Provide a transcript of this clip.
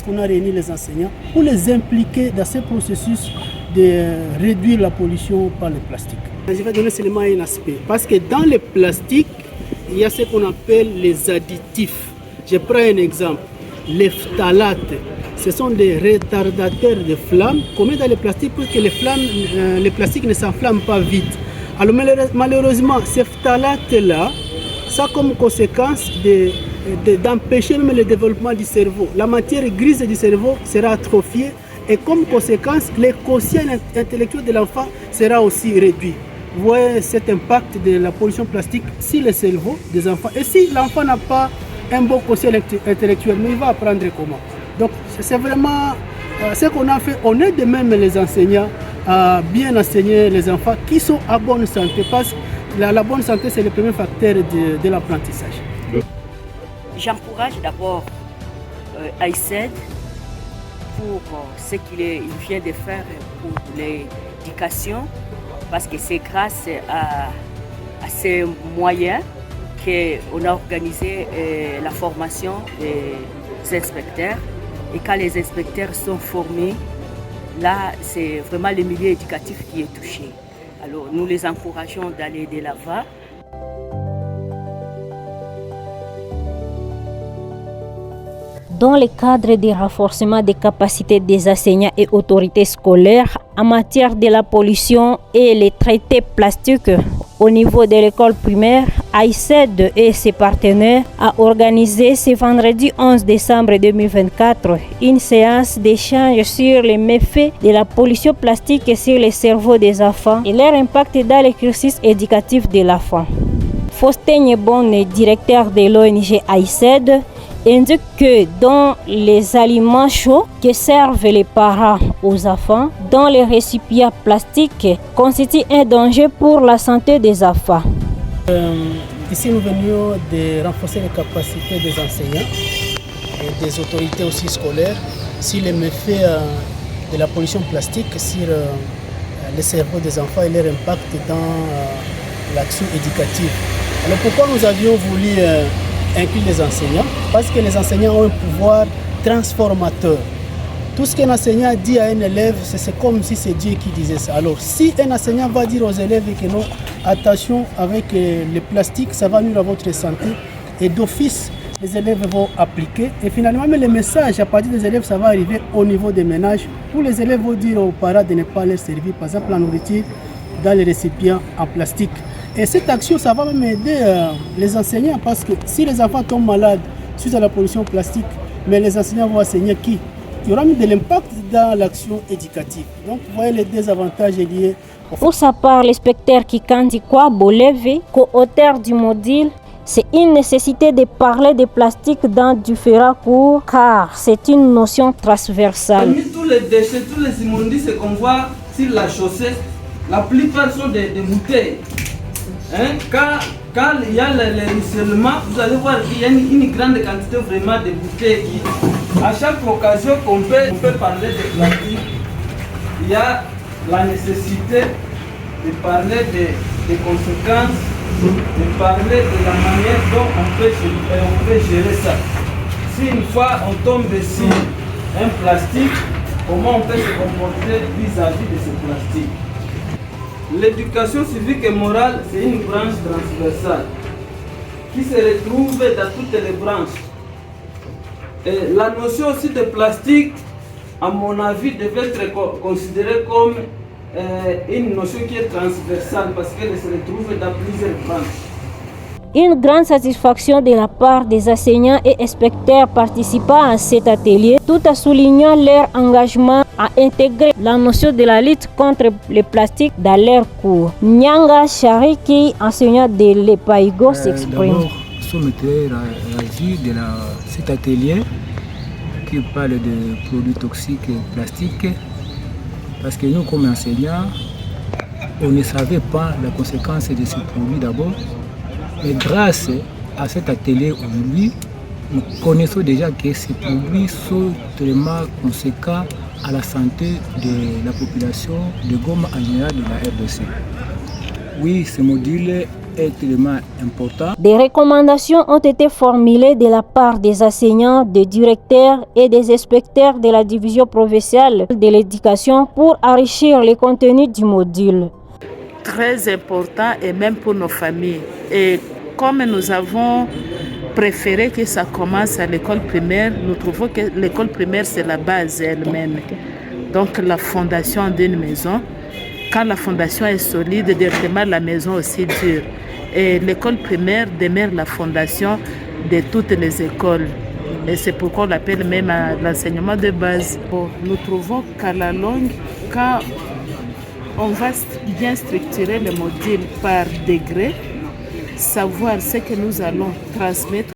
qu'on a réuni les enseignants pour les impliquer dans ce processus de réduire la pollution par le plastique. Je vais donner seulement un aspect, parce que dans le plastique, il y a ce qu'on appelle les additifs. Je prends un exemple, les phtalates, ce sont des retardateurs de flammes qu'on met dans le plastique pour que le plastique ne s'enflamme pas vite. Alors malheureusement, ces phtalates-là, ça a comme conséquence d'empêcher même le développement du cerveau. La matière grise du cerveau sera atrophiée et comme conséquence, le quotient intellectuel de l'enfant sera aussi réduit. Vous voyez cet impact de la pollution plastique sur le cerveau des enfants. Et si l'enfant n'a pas un bon quotient intellectuel, mais il va apprendre comment? Donc c'est vraiment ce qu'on a fait. On aide même les enseignants à bien enseigner les enfants qui sont à bonne santé, parce que la bonne santé, c'est le premier facteur de l'apprentissage. J'encourage d'abord AICED pour ce qu'il vient de faire pour l'éducation, parce que c'est grâce à ces moyens qu'on a organisé la formation des inspecteurs. Et quand les inspecteurs sont formés, là, c'est vraiment le milieu éducatif qui est touché. Alors, nous les encourageons d'aller de l'avant. Dans le cadre du renforcement des capacités des enseignants et autorités scolaires en matière de la pollution et les traités plastiques au niveau de l'école primaire, AICED et ses partenaires a organisé ce vendredi 11 décembre 2024 une séance d'échange sur les méfaits de la pollution plastique sur le cerveau des enfants et leur impact dans le cursus éducatif de l'enfant. Faustin Nyebon, directeur de l'ONG AICED, indique que dans les aliments chauds que servent les parents aux enfants, dans les récipients plastiques, constitue un danger pour la santé des enfants. Ici, nous venions de renforcer les capacités des enseignants et des autorités aussi scolaires sur les méfaits de la pollution plastique sur le cerveau des enfants et leur impact dans l'action éducative. Alors pourquoi nous avions voulu inclure les enseignants? Parce que les enseignants ont un pouvoir transformateur. Tout ce qu'un enseignant dit à un élève, c'est comme si c'est Dieu qui disait ça. Alors si un enseignant va dire aux élèves que non, attention avec le plastique, ça va nuire à votre santé, et d'office, les élèves vont appliquer. Et finalement, même le message à partir des élèves, ça va arriver au niveau des ménages, où les élèves vont dire aux parents de ne pas leur servir, par exemple, la nourriture dans les récipients en plastique. Et cette action, ça va même aider les enseignants, parce que si les enfants tombent malades suite à la pollution plastique, mais les enseignants vont enseigner qui? Il y aura même de l'impact dans l'action éducative. Donc, vous voyez les désavantages liés. Pour sa part, l'inspecteur Kikandi Boleve, co-auteur du module, c'est une nécessité de parler de plastique dans différents cours, car c'est une notion transversale. Parmi tous les déchets, tous les immondices qu'on voit sur la chaussée, la plupart sont des bouteilles. Quand il y a le ruissellement, vous allez voir qu'il y a une grande quantité vraiment de bouteilles qui, à chaque occasion qu'on peut parler de plastique, il y a la nécessité de parler des conséquences, de parler de la manière dont on peut gérer ça. Si une fois on tombe sur un plastique, comment on peut se comporter vis-à-vis de ce plastique? L'éducation civique et morale, c'est une branche transversale qui se retrouve dans toutes les branches. Et la notion aussi de plastique, à mon avis, devait être considérée comme une notion qui est transversale parce qu'elle se retrouve dans plusieurs branches. Une grande satisfaction de la part des enseignants et inspecteurs participant à cet atelier, tout en soulignant leur engagement à intégrer la notion de la lutte contre le plastique dans leurs cours. Nyanga Chariki, enseignant de l'EPAIGO, s'exprime. D'abord, nous sommes très ravis de cet atelier qui parle de produits toxiques et plastiques, parce que nous, comme enseignants, on ne savait pas la conséquence de ces produits d'abord. Mais grâce à cet atelier aujourd'hui, nous connaissons déjà que ces produits sont tellement conséquents à la santé de la population de Goma en général de la RDC. Oui, ce module est tellement important. Des recommandations ont été formulées de la part des enseignants, des directeurs et des inspecteurs de la division provinciale de l'éducation pour enrichir le contenu du module. Très important et même pour nos familles. Et comme nous avons préféré que ça commence à l'école primaire, nous trouvons que l'école primaire c'est la base elle-même. Donc la fondation d'une maison. Quand la fondation est solide, directement la maison aussi dure. Et l'école primaire demeure la fondation de toutes les écoles. Et c'est pourquoi on l'appelle même l'enseignement de base. Nous trouvons qu'à la longue, quand on va bien structurer le module par degré, savoir ce que nous allons transmettre